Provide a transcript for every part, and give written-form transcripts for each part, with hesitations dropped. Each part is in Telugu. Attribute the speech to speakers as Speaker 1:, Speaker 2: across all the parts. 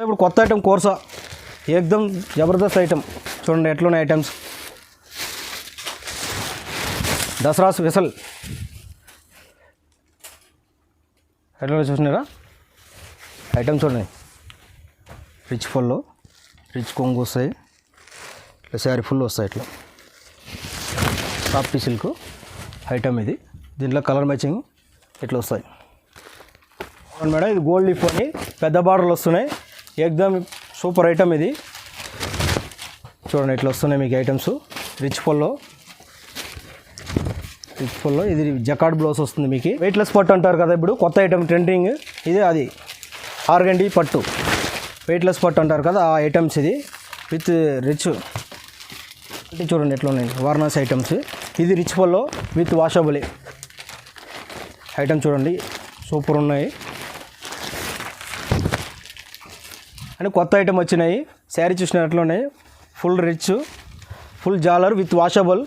Speaker 1: ఇప్పుడు కొత్త ఐటమ్ కోర్సా ఏకదమ్ జబర్దస్త్ ఐటమ్ చూడండి ఎట్లున్నాయి ఐటమ్స్. దసరా స్పెషల్ ఎట్లా చూసినారా ఐటమ్స్ చూడండి. రిచ్ ఫుల్ రిచ్ కొంగు వస్తాయి, ఇట్లా శారీ ఫుల్ వస్తాయి, ఇట్లా సాఫ్ట్ సిల్క్ ఐటమ్ ఇది. దీంట్లో కలర్ మ్యాచింగ్ ఇట్లా వస్తాయి మేడం. ఇది గోల్డ్ లీఫ్ అని పెద్ద బార్డర్లు వస్తున్నాయి, ఏకదమ్ సూపర్ ఐటమ్ ఇది. చూడండి ఇట్లా వస్తున్నాయి మీకు ఐటమ్స్. రిచ్ ఫుల్లో ఇది జకార్డ్ బ్లౌజ్ వస్తుంది మీకు. వెయిట్లెస్ పట్టు అంటారు కదా ఇప్పుడు కొత్త ఐటమ్ ట్రెండింగ్ ఇది. అది ఆర్గండి పట్టు వెయిట్లెస్ పట్టు అంటారు కదా ఆ ఐటమ్స్ ఇది. విత్ రిచ్ అంటే చూడండి ఎట్లా ఉన్నాయి వారణాసి ఐటమ్స్. ఇది రిచ్ ఫుల్లో విత్ వాషబుల్ ఐటమ్ చూడండి సూపర్ ఉన్నాయి. అని కొత్త ఐటమ్ వచ్చినాయి. శారీ చూసిన ఎట్లా ఉన్నాయి ఫుల్ రిచ్ ఫుల్ జాలర్ విత్ వాషబుల్.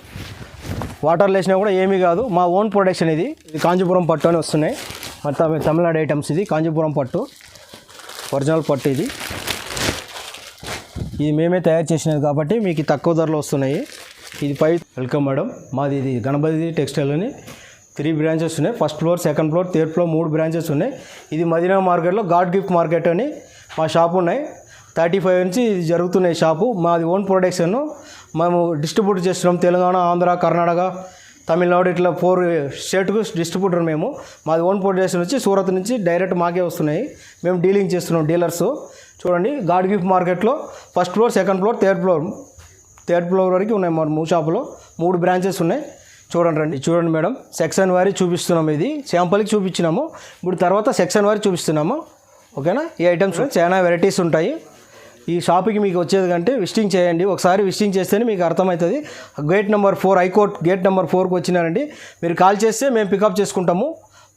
Speaker 1: వాటర్ వేసినా కూడా ఏమీ కాదు, మా ఓన్ ప్రొడక్షన్ ఇది. ఇది కాంచీపురం పట్టు అని వస్తున్నాయి, మొత్తం తమిళనాడు ఐటమ్స్. ఇది కాంచీపురం పట్టు ఒరిజినల్ పట్టు ఇది. ఇది మేమే తయారు చేసినది కాబట్టి మీకు తక్కువ ధరలో వస్తున్నాయి. ఇది వెల్కమ్ మేడం. మాది ఇది గణపతి టెక్స్టైల్ అని 3 బ్రాంచెస్ ఉన్నాయి. First floor, second floor, third floor 3 branches ఉన్నాయి. ఇది మదీనా మార్కెట్లో గాడ్ గిఫ్ట్ మార్కెట్ అని మా షాప్ ఉన్నాయి. 35 నుంచి ఇది జరుగుతున్నాయి షాపు. మాది ఓన్ ప్రొడక్షన్, మేము డిస్ట్రిబ్యూట్ చేస్తున్నాం. తెలంగాణ, ఆంధ్ర, కర్ణాటక, తమిళనాడు ఇట్లా 4 స్టేట్కు డిస్ట్రిబ్యూటర్ మేము. మాది ఓన్ ప్రొడక్షన్ వచ్చి సూరత్ నుంచి డైరెక్ట్ మాకే వస్తున్నాయి. మేము డీలింగ్ చేస్తున్నాం డీలర్స్. చూడండి గాడ్ గిఫ్ట్ మార్కెట్లో first floor, second floor, third floor వరకు ఉన్నాయి. మా షాపులో 3 బ్రాంచెస్ ఉన్నాయి. చూడండి మేడం. సెక్షన్ వారీ చూపిస్తున్నాము. ఇది శాంపుల్కి చూపించినాము, ఇప్పుడు తర్వాత సెక్షన్ వారీ చూపిస్తున్నాము. ఓకేనా. ఈ ఐటమ్స్ చాలా వెరైటీస్ ఉంటాయి. ఈ షాప్కి మీకు వచ్చేది కంటే విజిటింగ్ చేయండి. ఒకసారి విజిటింగ్ చేస్తేనే మీకు అర్థమవుతుంది. Gate number 4 high court gate number 4కి వచ్చినారండి. మీరు కాల్ చేస్తే మేము పికప్ చేసుకుంటాము.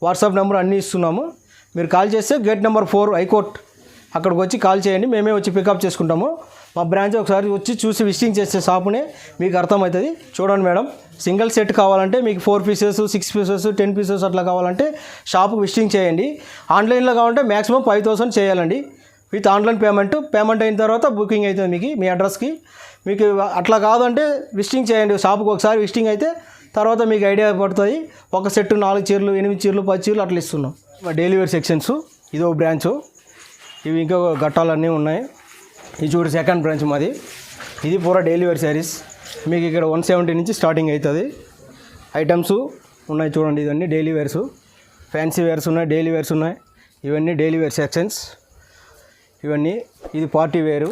Speaker 1: వాట్సాప్ నెంబర్ అన్నీ ఇస్తున్నాము. మీరు కాల్ చేస్తే గేట్ నెంబర్ 4 హైకోర్ట్ అక్కడికి వచ్చి కాల్ చేయండి, మేమే వచ్చి పికప్ చేసుకుంటాము. మా బ్రాంచ్ ఒకసారి వచ్చి చూసి విజిటింగ్ చేస్తే షాపునే మీకు అర్థమవుతుంది. చూడండి మేడం, సింగిల్ సెట్ కావాలంటే మీకు 4 పీసెస్, 6 పీసెస్, 10 పీసెస్ అట్లా కావాలంటే షాపుకి విజిటింగ్ చేయండి. ఆన్లైన్లో కావాలంటే మ్యాక్సిమం 5,000 చేయాలండి. విత్ ఆన్లైన్ పేమెంట్ అయిన తర్వాత బుకింగ్ అవుతుంది మీకు మీ అడ్రస్కి. మీకు అట్లా కాదంటే విజిటింగ్ చేయండి షాపుకి. ఒకసారి విజిటింగ్ అయితే తర్వాత మీకు ఐడియా పడుతుంది. ఒక సెట్ 4 చీరలు, 8 చీరలు, 10 చీరలు అట్లా ఇస్తున్నాం. డైలీ వేర్ సెక్షన్స్ ఇదో బ్రాంచు. ఇవి ఇంకా గట్టాలన్నీ ఉన్నాయి. ఇది చూడు సెకండ్ బ్రాంచ్ మాది. ఇది పూరా డైలీ వేర్ శారీస్. మీకు ఇక్కడ 170 నుంచి స్టార్టింగ్ అవుతుంది. ఐటమ్స్ ఉన్నాయి చూడండి. ఇవన్నీ డైలీ వేర్స్, ఫ్యాన్సీ వేర్స్ ఉన్నాయి, డైలీ వేర్స్ ఉన్నాయి. ఇవన్నీ డైలీ వేర్ సెక్షన్స్ ఇవన్నీ. ఇది పార్టీ వేరు.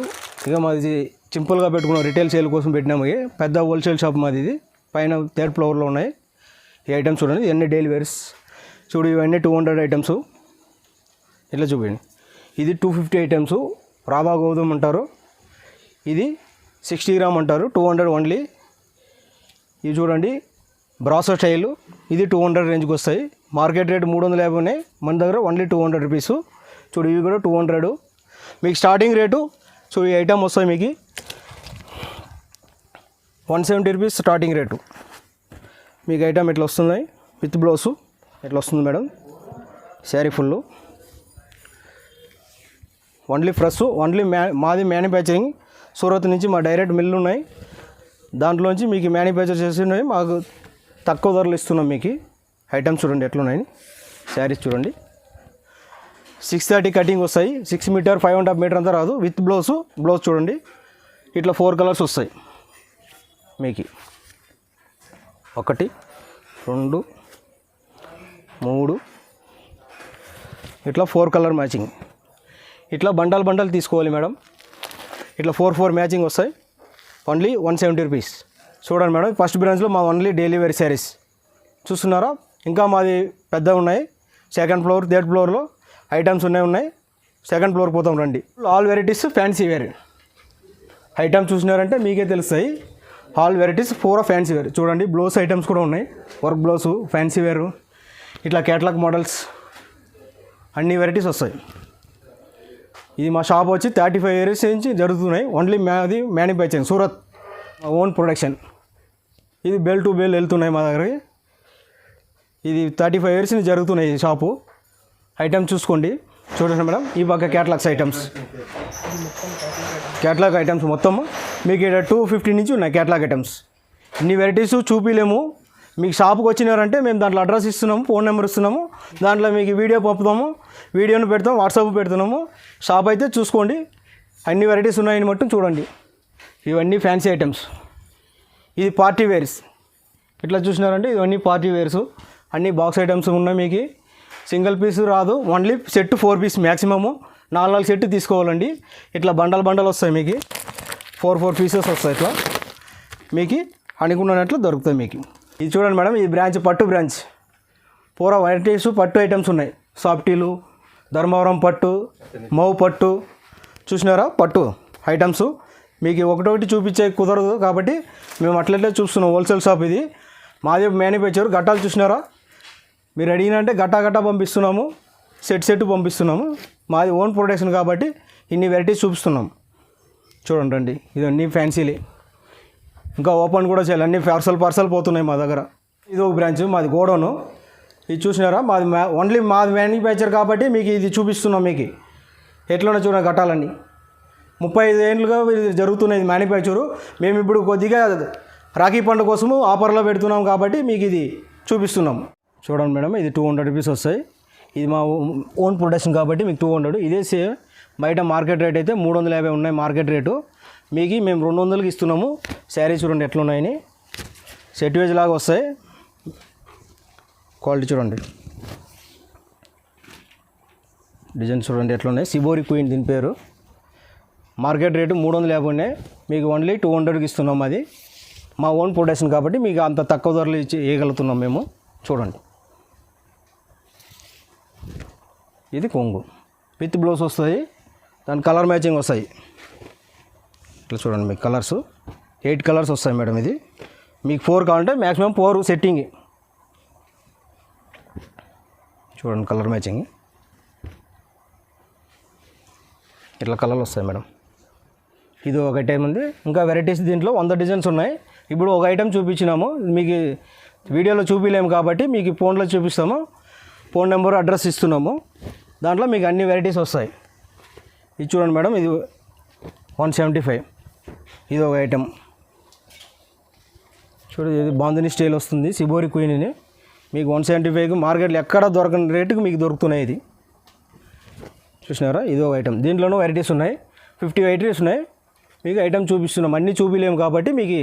Speaker 1: ఇక మాది సింపుల్గా పెట్టుకున్నాం, రిటైల్ సేల్ కోసం పెట్టినాము. పెద్ద హోల్సేల్ షాప్ మాది. ఇది పైన 3rd ఫ్లోర్లో ఉన్నాయి. ఈ ఐటమ్స్ చూడండి. ఇవన్నీ డైలీ వేర్స్. చూడు ఇవన్నీ 200 ఐటమ్స్. ఇట్లా చూపించండి. ఇది 250 ఐటమ్స్. రాబా గోధుమ అంటారు. ఇది 60 గ్రామ్ అంటారు, 200 ఓన్లీ. ఇవి చూడండి బ్రాసో స్టైలు. ఇది 200 రేంజ్కి వస్తాయి. మార్కెట్ రేట్ 350 ఉన్నాయి, మన దగ్గర ఓన్లీ 200 రూపీస్. చూడు ఇవి కూడా 200. మీకు స్టార్టింగ్ రేటు సో ఈ ఐటమ్ వస్తాయి మీకు 170 రూపీస్ స్టార్టింగ్ రేటు. మీకు ఐటమ్ ఇట్లా వస్తున్నాయి విత్ బ్లౌజు ఇట్లా వస్తుంది madam. Sari full only fresh, only మాది మ్యానుఫ్యాక్చరింగ్. సూరత్ నుంచి మా డైరెక్ట్ మిల్లు ఉన్నాయి, దాంట్లోంచి మీకు మ్యానుఫ్యాక్చర్ చేసి ఉన్నాయి. మాకు తక్కువ ధరలు ఇస్తున్నాం మీకు. ఐటమ్స్ చూడండి ఎట్లున్నాయి. శారీస్ చూడండి 630 కటింగ్ వస్తాయి. 6 మీటర్ 5.5 మీటర్ అంతా రాదు. విత్ బ్లౌజ్ చూడండి ఇట్లా 4 కలర్స్ వస్తాయి మీకు. 1 2 3 ఇట్లా 4 కలర్ మ్యాచింగ్. ఇట్లా బండల్ తీసుకోవాలి మేడం. ఇట్లా 4 మ్యాచింగ్ వస్తాయి. Only 170 rupees. చూడండి మేడం, ఫస్ట్ బ్రాంచ్లో మా ఓన్లీ డైలీ వేర్ శారీస్ చూస్తున్నారా. ఇంకా మాది పెద్దగా ఉన్నాయి. సెకండ్ ఫ్లోర్, థర్డ్ ఫ్లోర్లో ఐటమ్స్ ఉన్నాయి. సెకండ్ ఫ్లోర్ పోతాం రండి. All varieties fancy wear items చూసినారంటే మీకే తెలుస్తాయి. ఆల్ వెరైటీస్ పూరా ఫ్యాన్సీ వేర్. చూడండి బ్లౌజ్ ఐటమ్స్ కూడా ఉన్నాయి. వర్క్ బ్లౌజు, ఫ్యాన్సీ వేరు, ఇట్లా కేటలాగ్ మోడల్స్ అన్ని వెరైటీస్ వస్తాయి. ఇది మా షాప్ వచ్చి 35 ఇయర్స్ నుంచి జరుగుతున్నాయి. ఓన్లీ మాది మ్యానుఫ్యాక్చరింగ్, సూరత్ ఓన్ ప్రొడక్షన్. ఇది బెల్ టు బెల్ వెళ్తున్నాయి మా దగ్గరకి. ఇది 35 ఇయర్స్ నుంచి జరుగుతున్నాయి ఈ షాపు. ఐటమ్ చూసుకోండి. చూడండి మేడం, ఈ పక్క క్యాటలాగ్స్ ఐటమ్స్, క్యాటలాగ్ ఐటమ్స్ మొత్తం మీకు ఇక్కడ 250 నుంచి ఉన్నాయి క్యాటలాగ్ ఐటమ్స్. ఇన్ని వెరైటీస్ చూపిలేము. మీకు షాప్కి వచ్చినారంటే మేము దాంట్లో అడ్రస్ ఇస్తున్నాము, ఫోన్ నెంబర్ ఇస్తున్నాము, దాంట్లో మీకు వీడియో పంపుతాము, వీడియోను పెడతాము, వాట్సాప్ పెడుతున్నాము. షాప్ అయితే చూసుకోండి, అన్ని వెరైటీస్ ఉన్నాయని మొత్తం చూడండి. ఇవన్నీ ఫ్యాన్సీ ఐటమ్స్. ఇది పార్టీ వేర్స్, ఇట్లా చూసినారంటే ఇవన్నీ పార్టీ వేర్స్, అన్ని బాక్స్ ఐటమ్స్ ఉన్నాయి. మీకు సింగిల్ పీస్ రాదు, only set 4 piece maximum. 4 set తీసుకోవాలండి. ఇట్లా బండలు వస్తాయి, మీకు 4 పీసెస్ వస్తాయి. ఇట్లా మీకు అనుకున్నట్లు దొరుకుతాయి మీకు. ఇది చూడండి మేడం, ఈ బ్రాంచ్ పట్టు బ్రాంచ్, పూరా వెరైటీస్ పట్టు ఐటమ్స్ ఉన్నాయి. సాఫ్టీలు, ధర్మవరం పట్టు, మౌ పట్టు, చూసినారా పట్టు ఐటమ్స్. మీకు ఒకటొకటి చూపించే కుదరదు కాబట్టి మేము అట్లట్లే చూస్తున్నాం. హోల్సేల్ షాప్ ఇది, మాది మ్యానుఫ్యాక్చర్. గట్టాలు చూసినారా, మీరు అడిగినంటే గట్టా పంపిస్తున్నాము, సెట్ పంపిస్తున్నాము. మాది ఓన్ ప్రొడక్షన్ కాబట్టి ఇన్ని వెరైటీస్ చూపిస్తున్నాం. చూడండి రండి, ఇవన్నీ ఫ్యాన్సీలే, ఇంకా ఓపెన్ కూడా చేయాలి. అన్ని పార్సల్ పోతున్నాయి మా దగ్గర. ఇది ఒక బ్రాంచ్, మాది గోడౌను. ఇది చూసినారా, మాది ఓన్లీ మాది మ్యానుఫ్యాక్చర్ కాబట్టి మీకు ఇది చూపిస్తున్నాం. మీకు ఎట్లనే చూడండి, గట్టాలన్నీ 35 ఏళ్ళుగా జరుగుతున్నది మ్యానుఫ్యాక్చరు. మేము ఇప్పుడు కొద్దిగా రాఖీ పండుగ కోసము ఆఫర్లో పెడుతున్నాం కాబట్టి మీకు ఇది చూపిస్తున్నాం. చూడండి మేడం, ఇది 200 రూపీస్ వస్తాయి. ఇది మా ఓన్ ప్రొడక్షన్ కాబట్టి మీకు 200. ఇదే సేమ్ బయట మార్కెట్ రేట్ అయితే 350 ఉన్నాయి మార్కెట్ రేటు. మీకు మేము 200కి ఇస్తున్నాము. శారీ చూడండి ఎట్లా ఉన్నాయని, సెట్ వేజ్ లాగా వస్తాయి. క్వాలిటీ చూడండి, డిజైన్ చూడండి ఎట్లా ఉన్నాయి. సిబోరి క్వీన్ దీని పేరు. మార్కెట్ రేటు 350 ఉన్నాయి, మీకు ఓన్లీ 200కి ఇస్తున్నాం. అది మా ఓన్ ప్రొడక్షన్ కాబట్టి మీకు అంత తక్కువ ధరలు ఇచ్చి ఇవ్వగలుగుతున్నాం మేము. చూడండి, ఇది కొంగు విత్ బ్లౌజ్ వస్తుంది, దాని కలర్ మ్యాచింగ్ వస్తాయి. ఇట్లా చూడండి, మీకు కలర్స్ 8 కలర్స్ వస్తాయి మేడం. ఇది మీకు 4 కావాలంటే మ్యాక్సిమం 4 సెట్టింగ్. చూడండి కలర్ మ్యాచింగ్, ఇట్లా కలర్లు వస్తాయి మేడం. ఇది ఒక ఐటమ్ ఉంది. ఇంకా వెరైటీస్ దీంట్లో 100 డిజైన్స్ ఉన్నాయి. ఇప్పుడు ఒక ఐటమ్ చూపించినాము, మీకు వీడియోలో చూపించలేము కాబట్టి మీకు ఫోన్లో చూపిస్తాము. ఫోన్ నెంబర్ అడ్రస్ ఇస్తున్నాము, దాంట్లో మీకు అన్ని వెరైటీస్ వస్తాయి. ఇది చూడండి మేడం, ఇది 175. ఇది ఒక ఐటమ్ చూడండి, ఇది బాందిని స్టైల్ వస్తుంది, సిబోరి క్వీన్ అని. మీకు 175కి మార్కెట్లో ఎక్కడ దొరకని రేటుకి మీకు దొరుకుతున్నాయి. ఇది చూసినారా, ఇది ఒక ఐటమ్. దీంట్లోనూ వెరైటీస్ ఉన్నాయి, 50 వెరైటీస్ ఉన్నాయి. మీకు ఐటమ్ చూపిస్తున్నాం, అన్నీ చూపించలేము కాబట్టి మీకు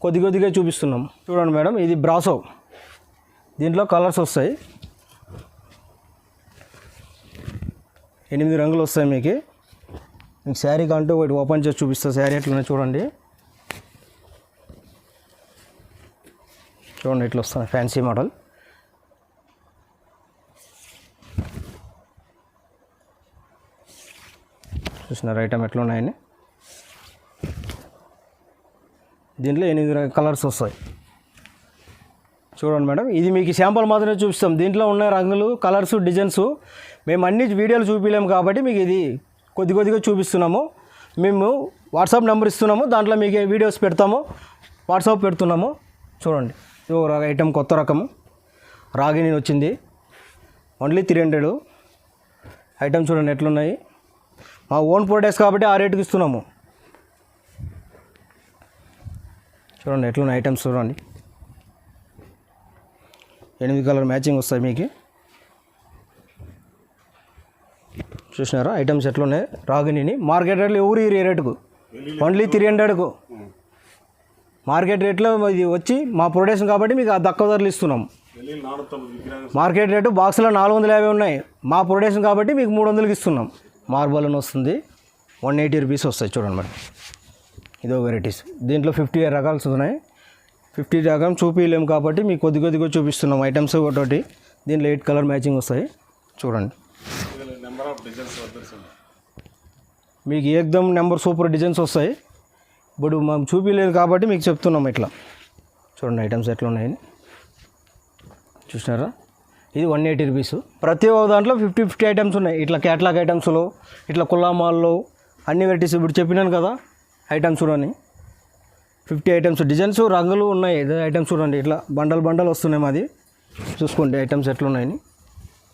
Speaker 1: కొద్దిగా చూపిస్తున్నాం. చూడండి మేడం, ఇది బ్రాసో, దీంట్లో కలర్స్ వస్తాయి, 8 రంగులు వస్తాయి. మీకు శారీ కంటూ ఒకటి ఓపెన్ చేసి చూపిస్తా. శారీ ఎట్లనే చూడండి, చూడండి ఇట్లా వస్తుంది ఫ్యాన్సీ మోడల్. చూసినారు ఐటమ్ ఎట్లా ఉన్నాయని. దీంట్లో 8 కలర్స్ వస్తాయి. చూడండి మేడం, ఇది మీకు శాంపుల్ మాత్రమే చూపిస్తాం. దీంట్లో ఉన్న రంగులు, కలర్స్, డిజైన్స్ మేము అన్ని వీడియోలు చూపించలేము కాబట్టి మీకు ఇది కొద్దిగా చూపిస్తున్నాము. మేము వాట్సాప్ నెంబర్ ఇస్తున్నాము, దాంట్లో మీకు వీడియోస్ పెడతాము, వాట్సాప్ పెడుతున్నాము. చూడండి, ఇది ఒక ఐటమ్, కొత్త రకము రాగిని వచ్చింది, ఓన్లీ 300. ఐటమ్ చూడండి ఎట్లున్నాయి. మా ఓన్ ప్రొడక్ట్స్ కాబట్టి ఆ రేటుకి ఇస్తున్నాము. చూడండి ఎట్లున్నాయి ఐటమ్స్. చూడండి 8 కలర్ మ్యాచింగ్ వస్తాయి మీకు. చూసినారా ఐటమ్స్ ఎట్లున్నాయి. రాగిని మార్కెట్ రేట్లో ఎవరు ఈ రేటుకు ఓన్లీ 300కు మార్కెట్ రేట్లో ఇది వచ్చి మా ప్రొడక్షన్ కాబట్టి మీకు ఆ తక్కువ ధరలు ఇస్తున్నాం. మార్కెట్ రేటు బాక్స్లో 450 ఉన్నాయి, మా ప్రొడక్షన్ కాబట్టి మీకు 300కి ఇస్తున్నాం. మార్బల్ అని వస్తుంది, 180 రూపీస్ వస్తాయి. చూడండి మేడం, ఇదో వెరైటీస్. దీంట్లో 50 రకాలు ఉన్నాయి. 50 రకం చూపించలేము కాబట్టి మీకు కొద్దిగా చూపిస్తున్నాం ఐటమ్స్. ఒకటి దీంట్లో 8 కలర్ మ్యాచింగ్ వస్తాయి. చూడండి, మీకు ఏకదమ్ నెంబర్ సూపర్ డిజైన్స్ వస్తాయి. ఇప్పుడు మనం చూపించలేదు కాబట్టి మీకు చెప్తున్నాం. ఇట్లా చూడండి ఐటమ్స్ ఎట్లా ఉన్నాయని. చూసినారా, ఇది 180 రూపీస్. ప్రతి ఒక్క దాంట్లో 50 ఐటమ్స్ ఉన్నాయి. ఇట్లా క్యాట్లాగ్ ఐటమ్స్లో, ఇట్లా కుల్లా మాల్లో అన్ని వెరైటీస్ ఇప్పుడు చెప్పినాను కదా ఐటమ్స్ చూడండి. 50 ఐటమ్స్, డిజైన్స్, రంగులు ఉన్నాయి. ఐటమ్స్ చూడండి, ఇట్లా బండల్ వస్తున్నాయి. మాది చూసుకోండి ఐటమ్స్ ఎట్లా ఉన్నాయని.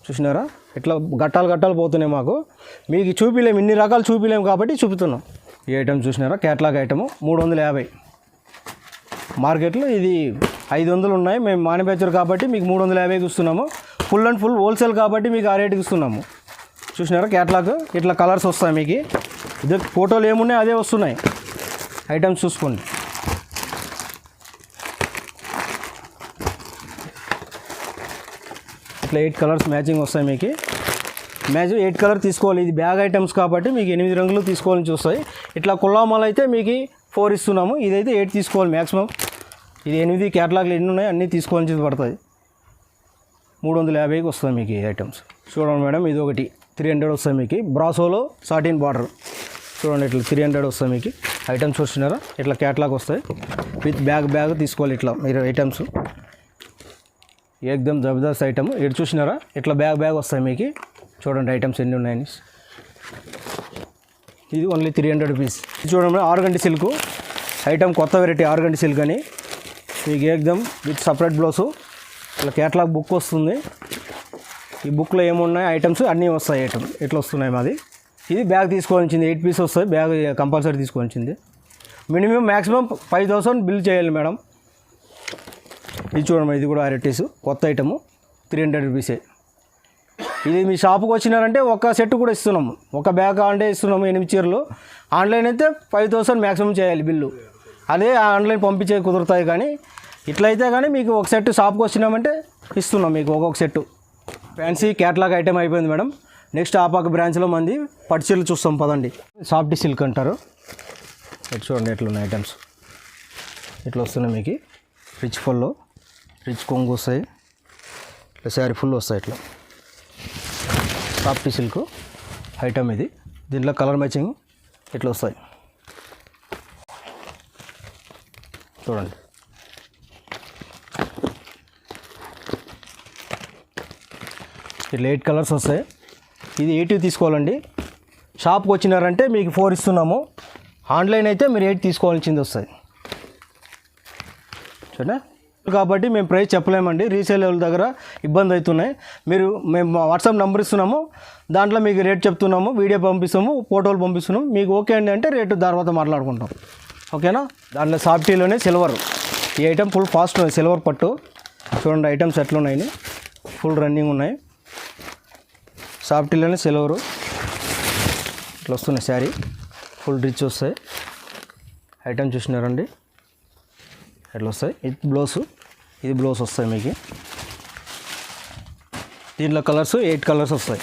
Speaker 1: చూసినారా ఇట్లా గట్టాలు గట్టాలు పోతున్నాయి మాకు. మీకు చూపిలేము, ఇన్ని రకాలు చూపిలేము కాబట్టి చూపుతున్నాం. ఈ ఐటమ్ చూసినారా క్యాట్లాగ్ ఐటము 350. మార్కెట్లో ఇది 500 ఉన్నాయి. మేము మ్యానుఫ్యాక్చర్ కాబట్టి మీకు 350కి ఇస్తున్నాము. ఫుల్ అండ్ ఫుల్ హోల్సేల్ కాబట్టి మీకు ఆ రేటుకి ఇస్తున్నాము. చూసినారా క్యాట్లాగ్ ఇట్లా కలర్స్ వస్తాయి మీకు. ఇదే ఫోటోలు ఏమున్నాయి అదే వస్తున్నాయి. ఐటమ్స్ చూసుకోండి. ఇట్లా 8 కలర్స్ మ్యాచింగ్ వస్తాయి మీకు. 8 కలర్ తీసుకోవాలి. ఇది బ్యాగ్ ఐటమ్స్ కాబట్టి మీకు 8 రంగులు తీసుకోవాలని చూస్తాయి. ఇట్లా కుల్లామాలు అయితే మీకు 4 ఇస్తున్నాము. ఇదైతే 8 తీసుకోవాలి మ్యాక్సిమం. ఇది 8 క్యాటలాగ్లు ఎన్ని ఉన్నాయి అన్నీ తీసుకోవాల్సి పడుతుంది. 350కి వస్తుంది మీకు ఈ ఐటమ్స్. చూడండి మేడం, ఇది ఒకటి 300 వస్తుంది మీకు. బ్రాసోలో సాటిన్ బార్డర్ చూడండి, ఇట్లా 300 వస్తుంది మీకు. ఐటమ్స్ చూస్తున్నారా ఇట్లా క్యాటలాగ్ వస్తాయి విత్ బ్యాగ్ తీసుకోవాలి. ఇట్లా మీరు ఐటమ్స్ ఏకదమ్ జబర్దస్త్ ఐటమ్. ఇటు చూసినారా ఇట్లా బ్యాగ్ వస్తాయి మీకు. చూడండి ఐటమ్స్ ఎన్ని ఉన్నాయని. ఇది ఓన్లీ 300 రూపీస్. చూడండి ఆర్గండి సిల్క్ ఐటమ్, కొత్త వెరైటీ ఆర్గండి సిల్క్ అని మీకు ఏకదమ్ విత్ సపరేట్ బ్లౌజు. ఇట్లా క్యాటలాగ్ బుక్ వస్తుంది. ఈ బుక్లో ఏమున్నాయి ఐటమ్స్ అన్నీ వస్తాయి. ఐటమ్ ఇట్లా వస్తున్నాయి మాది. ఇది బ్యాగ్ తీసుకోవాల్సింది 8 పీస్ వస్తాయి. బ్యాగ్ కంపల్సరీ తీసుకోవాల్సింది. మినిమం మ్యాక్సిమం 5000 బిల్ చేయాలి మేడం. ఇది చూడండి, ఇది కూడా వెరైటీస్ కొత్త ఐటము 300 రూపీసే. ఇది మీ షాపుకి వచ్చినారంటే ఒక సెట్ కూడా ఇస్తున్నాము. ఒక బ్యాగ్ అంటే ఇస్తున్నాము 8 చీరలు. ఆన్లైన్ అయితే 5000 మ్యాక్సిమం చేయాలి బిల్లు. అదే ఆన్లైన్ పంపించే కుదురుతాయి. కానీ ఇట్లయితే కానీ మీకు ఒక సెట్ షాప్కి వచ్చినామంటే ఇస్తున్నాం మీకు ఒక్కొక్క సెట్టు. ఫ్యాన్సీ క్యాటలాగ్ ఐటమ్ అయిపోయింది మేడం. నెక్స్ట్ ఆపాక బ్రాంచ్లో మంది పట్టు చీరలు చూస్తాం పదండి. సాఫ్ట్ సిల్క్ అంటారు. ఇట్లా చూడండి ఎట్లా ఉన్నాయి ఐటమ్స్. ఇట్లా వస్తున్నాయి మీకు. రిచ్ ఫుల్లో రిచ్ కొంగు వస్తాయి. ఇట్లా శారీ ఫుల్ వస్తాయి. ఇట్లా సాఫ్ట్ సిల్క్ ఐటమ్ ఇది. దీంట్లో కలర్ మ్యాచింగ్ ఇట్లా వస్తాయి చూడండి. ఇట్లా 8 కలర్స్ వస్తాయి. ఇది 8 తీసుకోవాలండి. షాప్కి వచ్చినారంటే మీకు 4 ఇస్తున్నాము. ఆన్లైన్ అయితే మీరు 8 తీసుకోవాల్సింది వస్తుంది. సరేనా? కాబట్టి మేము ప్రైస్ చెప్పలేమండి. రీసేల్ దగ్గర ఇబ్బంది అవుతున్నాయి. మేము వాట్సాప్ నెంబర్ ఇస్తున్నాము. దాంట్లో మీకు రేట్ చెప్తున్నాము. వీడియో పంపిస్తాము, ఫోటోలు పంపిస్తున్నాము. మీకు ఓకే అండి అంటే రేటు తర్వాత మాట్లాడుకుంటాం. ఓకేనా? దాంట్లో సాఫ్టీలోనే సిల్వర్. ఈ ఐటమ్ ఫుల్ ఫాస్ట్ ఉన్నాయి. సిల్వర్ పట్టు చూడండి ఐటమ్స్ ఎట్లా ఉన్నాయి. ఫుల్ రన్నింగ్ ఉన్నాయి. సాఫ్టీలోనే సిల్వరు ఇట్లా వస్తున్నాయి. శారీ ఫుల్ రిచ్ వస్తాయి. ఐటమ్ చూసినారండి ఎట్లా వస్తాయి. ఇది బ్లౌజు, ఇది బ్లౌజ్ వస్తాయి మీకు. దీంట్లో కలర్స్ 8 కలర్స్ వస్తాయి.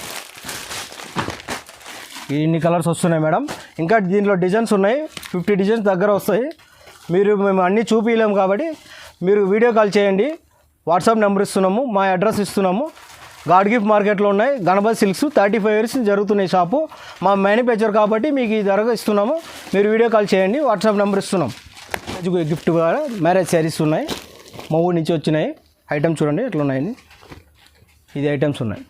Speaker 1: ఇన్ని కలర్స్ వస్తున్నాయి మేడం. ఇంకా దీంట్లో డిజైన్స్ ఉన్నాయి. 50 డిజైన్స్ దగ్గర వస్తాయి. మేము అన్నీ చూపించలేము కాబట్టి మీరు వీడియో కాల్ చేయండి. వాట్సాప్ నెంబర్ ఇస్తున్నాము, మా అడ్రస్ ఇస్తున్నాము. గాడ్ గిఫ్ట్ మార్కెట్లో ఉన్నాయి. గణపతి సిల్క్స్ 35 ఇయర్స్ జరుగుతున్నాయి షాపు. మా మ్యానుఫ్యాక్చర్ కాబట్టి మీకు ఈ ధరగా ఇస్తున్నాము. మీరు వీడియో కాల్ చేయండి. వాట్సాప్ నెంబర్ ఇస్తున్నాం. గిఫ్ట్ కూడా మ్యారేజ్ శారీస్ ఉన్నాయి. మా ఊరి నుంచి వచ్చినాయి. ఐటమ్స్ చూడండి ఎట్లా ఉన్నాయని. ఇది ఐటమ్స్ ఉన్నాయి.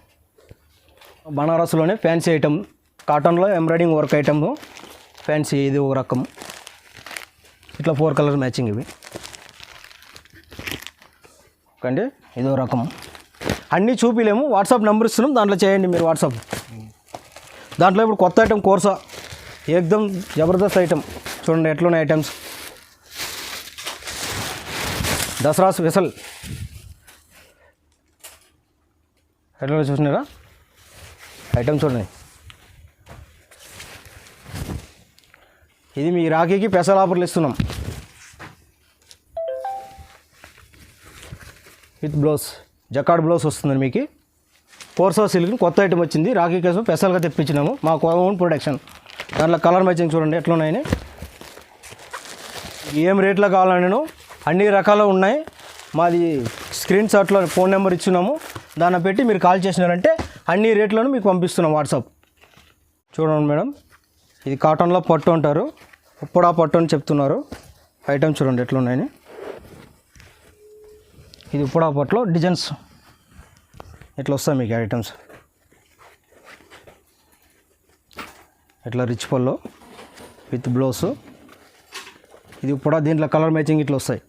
Speaker 1: బనారస్లోనే ఫ్యాన్సీ ఐటమ్, కాటన్లో ఎంబ్రాయిడింగ్ వర్క్ ఐటమ్ ఫ్యాన్సీ. ఇది ఒక రకం. ఇట్లా 4 కలర్ మ్యాచింగ్ ఇవి. ఓకే, ఇదో రకం. అన్నీ చూపిలేము. వాట్సాప్ నెంబర్ ఇస్తున్నాం, దాంట్లో చేయండి మీరు వాట్సాప్. దాంట్లో ఇప్పుడు కొత్త ఐటమ్ కోర్సా ఏకదమ్ జబర్దస్త్ ఐటమ్ చూడండి ఎట్లున్నాయి ఐటమ్స్. దసరా స్పెషల్ ఎట్లా చూసినారా ఐటమ్ చూడండి. ఇది మీ రాఖీకి స్పెషల్ ఆఫర్లు ఇస్తున్నాం. విత్ బ్లౌజ్ జకార్డ్ బ్లౌజ్ వస్తుంది మీకు. కోర్సా సిల్క్ కొత్త ఐటమ్ వచ్చింది. రాఖీ కోసం స్పెషల్గా తెప్పించినాము. మా ఓన్ ప్రొడక్షన్. దాంట్లో కలర్ మ్యాచింగ్ చూడండి ఎట్లా ఉన్నాయని. ఏం రేట్లో కావాలని అన్ని రకాలు ఉన్నాయి. మాది స్క్రీన్ షాట్లో ఫోన్ నెంబర్ ఇచ్చినాము. దాన్ని పెట్టి మీరు కాల్ చేసినారంటే అన్ని రేట్లను మీకు పంపిస్తున్నాం వాట్సాప్. చూడండి మేడం, ఇది కాటన్లో పట్టు అంటారు. ఉప్పుడా పట్టు అని చెప్తున్నారు. ఐటమ్ చూడండి ఎట్లా ఉన్నాయని. ఇది ఉప్పుడా పట్టులో డిజైన్స్ ఇట్లా వస్తాయి మీకు ఐటమ్స్. ఇట్లా రిచ్ పల్లో విత్ బ్లౌజ్. ఇది ఉప్పుడా. దీంట్లో కలర్ మ్యాచింగ్ ఇట్లా వస్తాయి.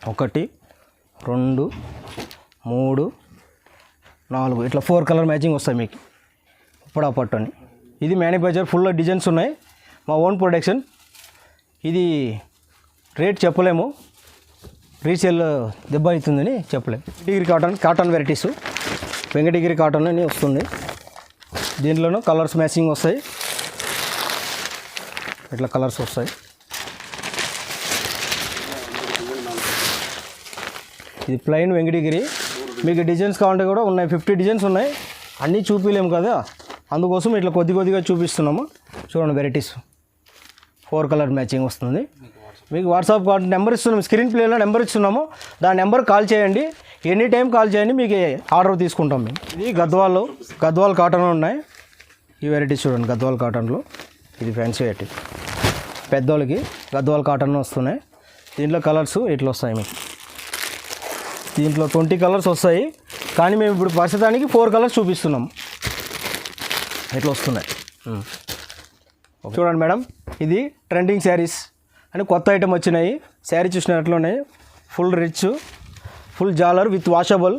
Speaker 1: 1 2 3 4 ఇట్లా 4 కలర్ మ్యాచింగ్ వస్తాయి మీకు ఇప్పుడు ఆ పట్టు అని. ఇది మ్యానుఫ్యాక్చర్ ఫుల్ డిజైన్స్ ఉన్నాయి, మా ఓన్ ప్రొడక్షన్. ఇది రేట్ చెప్పలేము, రీసేల్ దెబ్బ అవుతుందని చెప్పలేము. Venkatagiri cotton varieties, Venkatagiri cotton అని వస్తుంది. దీంట్లోనూ కలర్స్ మ్యాచింగ్ వస్తాయి, ఇట్లా కలర్స్ వస్తాయి. ఇది ప్లెయిన్ వెంకటగిరి. మీకు డిజైన్స్ కావాలంటే కూడా ఉన్నాయి, 50 డిజైన్స్ ఉన్నాయి. అన్నీ చూపించలేము కదా, అందుకోసం ఇట్లా కొద్దిగా చూపిస్తున్నాము. చూడండి వెరైటీస్ 4 కలర్ మ్యాచింగ్ వస్తుంది. మీకు వాట్సాప్ నెంబర్ ఇస్తున్నాము, స్క్రీన్ ప్లేలో నెంబర్ ఇస్తున్నాము, దాని నెంబర్ కాల్ చేయండి, ఎనీ టైం కాల్ చేయండి, మీకు ఆర్డర్ తీసుకుంటాం మేము. ఇది గద్వాల్ కాటన్ ఉన్నాయి. ఈ వెరైటీస్ చూడండి గద్వాల్ కాటన్లో, ఇది ఫ్యాన్సీ వెరైటీ. పెద్దోళ్ళకి గద్వాల్ కాటన్ వస్తున్నాయి. దీంట్లో కలర్స్ ఇట్లా వస్తాయి మీకు. దీంట్లో 20 కలర్స్ వస్తాయి, కానీ మేము ఇప్పుడు ప్రస్తుతానికి 4 కలర్స్ చూపిస్తున్నాం. ఇట్లా వస్తున్నాయి. చూడండి మేడం, ఇది ట్రెండింగ్ శారీస్ అని కొత్త ఐటమ్ వచ్చినాయి. శారీ చూసినట్లున్నాయి, ఫుల్ రిచ్, ఫుల్ జాలర్ విత్ వాషబుల్.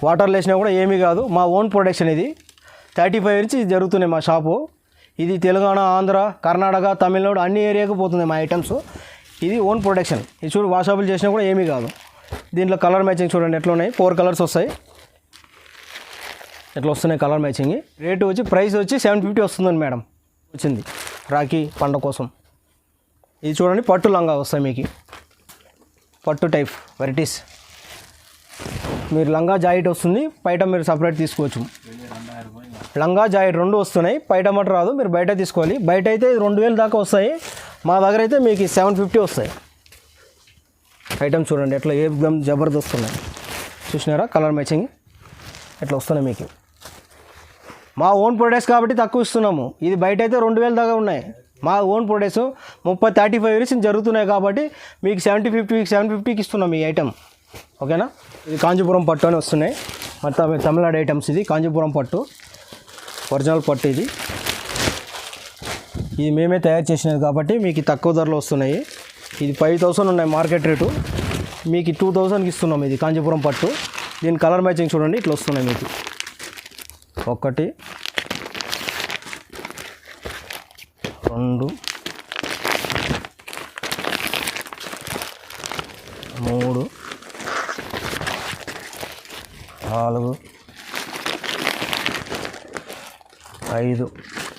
Speaker 1: వాటర్ లేసినా కూడా ఏమీ కాదు, మా ఓన్ ప్రొడక్షన్. ఇది 35 నుంచి జరుగుతున్నాయి మా షాపు. ఇది తెలంగాణ, ఆంధ్ర, కర్ణాటక, తమిళనాడు అన్ని ఏరియాకు పోతుంది మా ఐటమ్స్. ఇది ఓన్ ప్రొడక్షన్. ఇది చూడు, వాషబుల్ చేసినా కూడా ఏమీ కాదు. దీంట్లో కలర్ మ్యాచింగ్ చూడండి ఎట్లా ఉన్నాయి, 4 కలర్స్ వస్తాయి. ఎట్లా వస్తున్నాయి కలర్ మ్యాచింగ్. రేటు వచ్చి ప్రైస్ వచ్చి 750 వస్తుందండి మేడం, వచ్చింది రాఖీ పండుగ కోసం. ఇది చూడండి పట్టు లంగా వస్తాయి మీకు, పట్టు టైప్ వెరైటీస్. మీరు లంగా జాకెట్ వస్తుంది, పైట మీరు సపరేట్ తీసుకోవచ్చు. లంగా జాకెట్ 2 వస్తున్నాయి, పైట మటు రాదు, మీరు బయట తీసుకోవాలి. బయట అయితే 2000 దాకా వస్తాయి, మా దగ్గర అయితే మీకు 750 వస్తాయి. ఐటమ్ చూడండి ఎట్లా ఏకదం జబర్దస్త్ ఉన్నాయి. చూసినారా కలర్ మ్యాచింగ్ ఎట్లా వస్తున్నాయి మీకు. మా ఓన్ ప్రొడక్ట్స్ కాబట్టి తక్కువ ఇస్తున్నాము. ఇది బయట అయితే 2000 దాకా ఉన్నాయి, మా ఓన్ ప్రొడక్ట్స్ 35 ఇయర్స్ జరుగుతున్నాయి కాబట్టి మీకు 750కి ఇస్తున్నాం ఈ ఐటమ్. ఓకేనా. ఇది కాంచీపురం పట్టు అని వస్తున్నాయి, మొత్తం తమిళనాడు ఐటమ్స్. ఇది కాంచీపురం పట్టు, ఒరిజినల్ పట్టు. ఇది మేమే తయారు చేసినది కాబట్టి మీకు తక్కువ ధరలో వస్తున్నాయి. ఇది 5000 ఉన్నాయి మార్కెట్ రేటు, మీకు 2000కి ఇస్తున్నాం. ఇది కాంచీపురం పట్టు. దీని కలర్ మ్యాచింగ్ చూడండి ఇట్లా వస్తున్నాయి మీకు. 1 2 3 4 5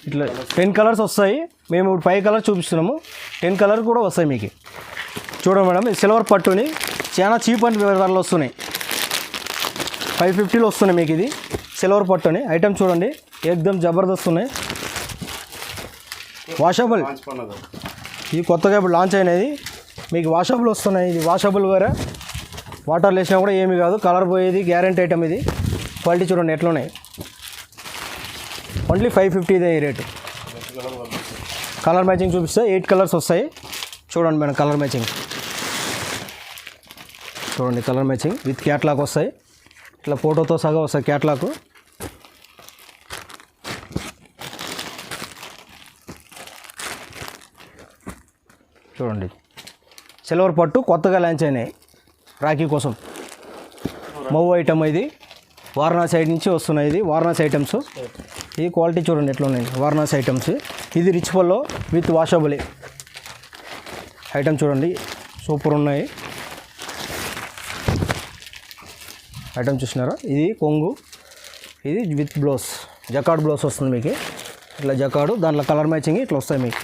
Speaker 1: ఇట్లా 10 కలర్స్ వస్తాయి. మేము ఇప్పుడు 5 కలర్స్ చూపిస్తున్నాము, 10 కలర్ కూడా వస్తాయి మీకు. చూడండి మేడం, ఇది సిల్వర్ పట్టుని చాలా చీప్ అండ్ ధరలు వస్తున్నాయి, 550లో వస్తున్నాయి మీకు. ఇది సిల్వర్ పట్టుని ఐటమ్ చూడండి ఏకదం జబర్దస్త్ ఉన్నాయి, వాషబుల్. ఇది కొత్తగా ఇప్పుడు లాంచ్ అయినది, మీకు వాషబుల్ వస్తున్నాయి. ఇది వాషబుల్ వేరే, వాటర్ వేసినా కూడా ఏమీ కాదు, కలర్ పోయేది గ్యారెంటీ ఐటమ్. ఇది క్వాలిటీ చూడండి ఎట్లా ఉన్నాయి. ఓన్లీ 550 ఇదే ఈ రేటు. కలర్ మ్యాచింగ్ చూపిస్తే 8 కలర్స్ వస్తాయి. చూడండి మేడం కలర్ మ్యాచింగ్ చూడండి, కలర్ మ్యాచింగ్ విత్ క్యాట్లాగ్ వస్తాయి. ఇట్లా ఫోటోతో సగా వస్తాయి క్యాట్లాగ్. చూడండి సిల్వర్ పట్టు కొత్తగా లాంచ్ అయినాయి రాఖీ కోసం. మౌ ఐటమ్ ఇది, వారణాసి సైడ్ నుంచి వస్తున్నాయి. ఇది వారణాసి ఐటమ్స్. ఇది క్వాలిటీ చూడండి ఎట్లా ఉన్నాయి, వారణాసి ఐటమ్స్. ఇది rich pallu with washable item చూడండి, సూపర్ ఉన్నాయి ఐటమ్. చూసినారా, ఇది కొంగు, ఇది విత్ బ్లౌజ్, జకాడ్ బ్లౌజ్ వస్తుంది మీకు. ఇట్లా జకాడు, దాంట్లో కలర్ మ్యాచింగ్ ఇట్లా వస్తాయి మీకు.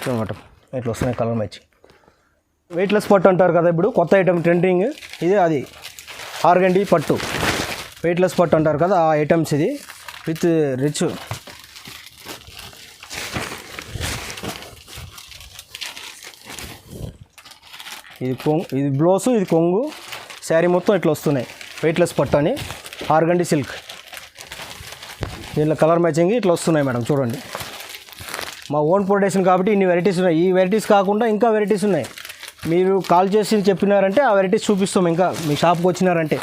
Speaker 1: అనమాట ఇట్లా వస్తున్నాయి కలర్ మ్యాచింగ్. వెయిట్లెస్ పట్టు అంటారు కదా ఇప్పుడు కొత్త ఐటమ్ ట్రెండింగ్. ఇది అది ఆర్గండి పట్టు, వెయిట్లెస్ పట్టు అంటారు కదా ఆ ఐటమ్స్. ఇది విత్ రిచ్. ఇది బ్లౌజు, ఇది కొంగు, శారీ మొత్తం ఇట్లా వస్తున్నాయి. వెయిట్లెస్ పట్టు అని ఆర్గండి సిల్క్. దీంట్లో కలర్ మ్యాచింగ్ ఇట్లా వస్తున్నాయి మేడం చూడండి. మా ఓన్ ప్రొడక్షన్ కాబట్టి ఇన్ని వెరైటీస్ ఉన్నాయి. ఈ వెరైటీస్ కాకుండా ఇంకా వెరైటీస్ ఉన్నాయి. మీరు కాల్ చేసి చెప్పినారంటే ఆ వెరైటీస్ చూపిస్తాం. ఇంకా మీ షాప్కి వచ్చినారంటే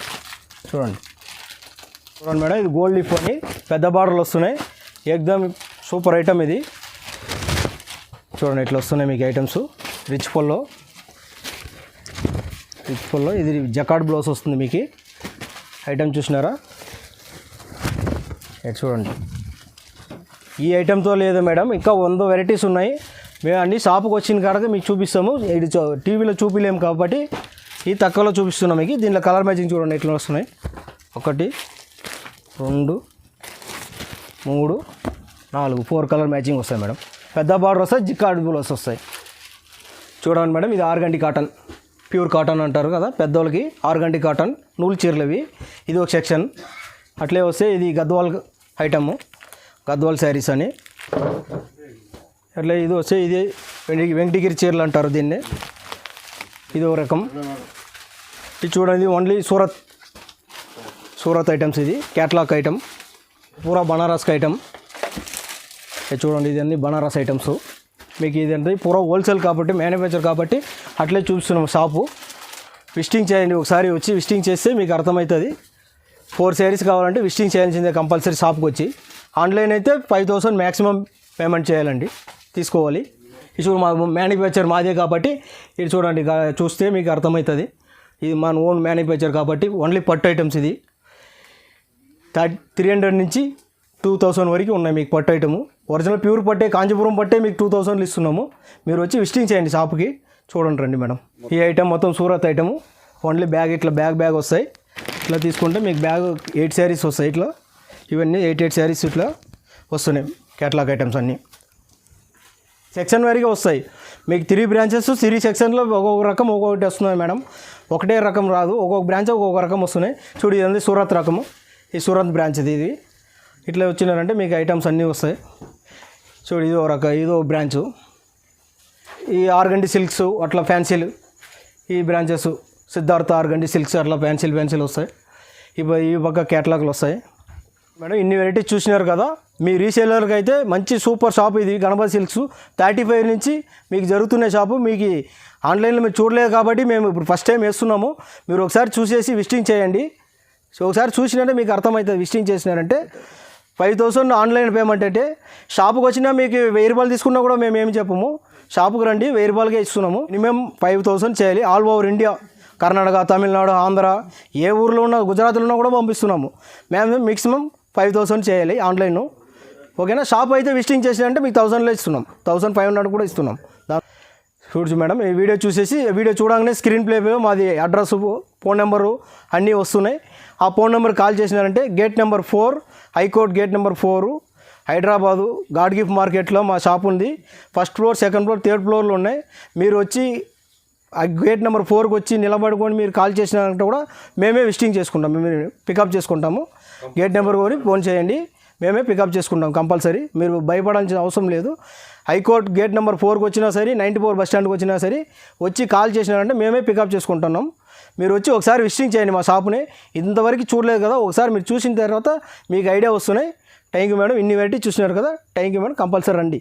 Speaker 1: చూడండి. చూడండి మేడం, ఇది గోల్డ్ లీఫ్ అని పెద్ద బార్డర్లు వస్తున్నాయి. ఏకదమ్ సూపర్ ఐటమ్ ఇది. చూడండి ఇట్లా వస్తున్నాయి మీకు ఐటమ్స్. రిచ్ పల్లో రిచ్ఫుల్లో ఇది జకార్డ్ బ్లౌజ్ వస్తుంది మీకు. ఐటమ్ చూసినారా, చూడండి. ఈ ఐటెంతో లేదు మేడం, ఇంకా 100 వెరైటీస్ ఉన్నాయి. మేము అన్ని షాపుకి వచ్చిన కాడకి మీకు చూపిస్తాము. ఇది టీవీలో చూపిలేము కాబట్టి ఈ తక్కువలో చూపిస్తున్నాం మీకు. దీనిలో కలర్ మ్యాచింగ్ చూడండి ఎట్లా వస్తున్నాయి. 1 2 3 4 4 కలర్ మ్యాచింగ్ వస్తాయి మేడం. పెద్ద బార్డర్ వస్తాయి, జికార్డ్ బ్లౌజ్ వస్తాయి. చూడండి మేడం, ఇది ఆర్గండి కాటన్, ప్యూర్ కాటన్ అంటారు కదా పెద్దోళ్ళకి. ఆర్గండి కాటన్ నూలు చీరలు ఇవి. ఇది ఒక సెక్షన్. అట్లే వస్తే ఇది గద్వాల్ ఐటము, గద్వాల్ శారీస్ అని. అట్లా ఇది వస్తే ఇది వెంకటగిరి చీరలు అంటారు దీన్ని. ఇది ఒక రకం. ఇది చూడండి, ఓన్లీ సూరత్ ఐటమ్స్. ఇది క్యాట్లాగ్ ఐటమ్, పూరా బనారస్ ఐటమ్. ఇది చూడండి, ఇది అన్ని బనారస్ ఐటమ్స్ మీకు. ఇది అంటే పూరా హోల్సేల్ కాబట్టి, మ్యానుఫ్యాక్చర్ కాబట్టి అట్లే చూపిస్తున్నాం షాపు. విజిటింగ్ చేయండి ఒకసారి, వచ్చి విజిటింగ్ చేస్తే మీకు అర్థమవుతుంది. 4 శారీస్ కావాలంటే విజిటింగ్ చేయాల్సిందే కంపల్సరీ షాప్కి వచ్చి. ఆన్లైన్ అయితే 5000 మ్యాక్సిమం పేమెంట్ చేయాలండి, తీసుకోవాలి. ఇది చూడు, మా మ్యానుఫ్యాక్చర్ మాదే కాబట్టి ఇది చూడండి, చూస్తే మీకు అర్థమవుతుంది. ఇది మన ఓన్ మ్యానుఫ్యాక్చర్ కాబట్టి ఓన్లీ పట్టు ఐటమ్స్. ఇది 300 నుంచి 2000 వరకు ఉన్నాయి మీకు పట్టు ఐటము. ఒరిజినల్ ప్యూర్ పట్టే, కాంచీపురం పట్టే మీకు 2000 ఇస్తున్నాము. మీరు వచ్చి విజిటింగ్ చేయండి షాప్కి, చూడండి రండి మేడం. ఈ ఐటమ్ మొత్తం సూరత్ ఐటము. ఓన్లీ బ్యాగ్ ఇట్లా బ్యాగ్ వస్తాయి. ఇట్లా తీసుకుంటే మీకు బ్యాగ్ 8 శారీస్ వస్తాయి. ఇట్లా ఇవన్నీ 8 శారీస్ ఇట్లా వస్తున్నాయి. క్యాటలాగ్ ఐటమ్స్ అన్నీ సెక్షన్ వారీగా వస్తాయి మీకు. 3 బ్రాంచెస్, 3 సెక్షన్లో ఒక్కొక్క రకం ఒక్కొక్కటి వస్తున్నాయి మేడం. ఒకటే రకం రాదు, ఒక్కొక్క బ్రాంచ్ ఒక్కొక్క రకం వస్తున్నాయి. చూడు, ఇది సూరత్ రకము, ఈ సూరత్ బ్రాంచ్ ఇది. ఇట్లా వచ్చినారంటే మీకు ఐటమ్స్ అన్నీ వస్తాయి. చూడు, ఇదో రకం, ఇదో బ్రాంచు. ఈ ఆర్గండి సిల్క్స్ అట్లా ఫ్యాన్సీలు, ఈ బ్రాంచెస్ సిద్ధార్థ ఆర్గండి సిల్క్స్ అట్లా ఫ్యాన్సీలు వస్తాయి. ఈ పక్క క్యాటలాగ్లు వస్తాయి మేడం. ఇన్ని వెరైటీస్ చూసినారు కదా. మీ రీసేలర్కి అయితే మంచి సూపర్ షాప్ ఇది, గణపతి సిల్క్స్. 35 నుంచి మీకు జరుగుతున్న షాపు. మీకు ఆన్లైన్లో మీరు చూడలేదు కాబట్టి మేము ఇప్పుడు ఫస్ట్ టైం వేస్తున్నాము. మీరు ఒకసారి చూసేసి విజిటింగ్ చేయండి. సో ఒకసారి చూసినట్టే మీకు అర్థమవుతుంది. విజిటింగ్ చేసినారంటే 5000 ఆన్లైన్ పేమెంట్. అంటే షాపుకి వచ్చినా మీకు 1000 రూపాయలు తీసుకున్నా కూడా మేము ఏమి చెప్పము. షాపుకి రండి, 1000 రూపాయలకే ఇస్తున్నాము. మినిమం 5000 చేయాలి. All over India, Karnataka, Tamil Nadu, Andhra, ఏ ఊర్లో ఉన్నా, గుజరాత్లో ఉన్నా కూడా పంపిస్తున్నాము. మేము మ్యాక్సిమం 5000 చేయాలి ఆన్లైన్. ఓకేనా. షాప్ అయితే విజిటింగ్ చేసినంటే మీకు 1000లో ఇస్తున్నాం, 1500 కూడా ఇస్తున్నాం. చూడచ్చు మేడం, ఈ వీడియో చూసేసి, వీడియో చూడగానే స్క్రీన్ ప్లే మాది అడ్రస్, ఫోన్ నెంబరు అన్నీ వస్తున్నాయి. ఆ ఫోన్ నెంబర్ కాల్ చేసినారంటే gate number 4, high court gate number 4, Hyderabad God gift మార్కెట్లో మా షాప్ ఉంది. First floor, second floor, third ఫ్లోర్లో ఉన్నాయి. మీరు వచ్చి ఆ గేట్ నెంబర్ 4కి వచ్చి నిలబడుకొని మీరు కాల్ చేసినారంటే కూడా మేమే విజిటింగ్ చేసుకుంటాం, మేము పికప్ చేసుకుంటాము. గేట్ నెంబర్ కొని ఫోన్ చేయండి, మేమే పికప్ చేసుకుంటాం కంపల్సరీ. మీరు భయపడాల్సిన అవసరం లేదు. హైకోర్ట్ గేట్ నెంబర్ 4కి వచ్చినా సరే, 94 బస్ స్టాండ్కి వచ్చినా సరే వచ్చి కాల్ చేసినారంటే మేమే పికప్ చేసుకుంటున్నాం. మీరు వచ్చి ఒకసారి విజిటింగ్ చేయండి మా షాపుని. ఇంతవరకు చూడలేదు కదా, ఒకసారి మీరు చూసిన తర్వాత మీకు ఐడియా వస్తున్నాయి. Thank you madam. ఇన్ని వెరైటీ చూసినారు కదా, థ్యాంక్ యూ మేడం. కంపల్సరీ రండి.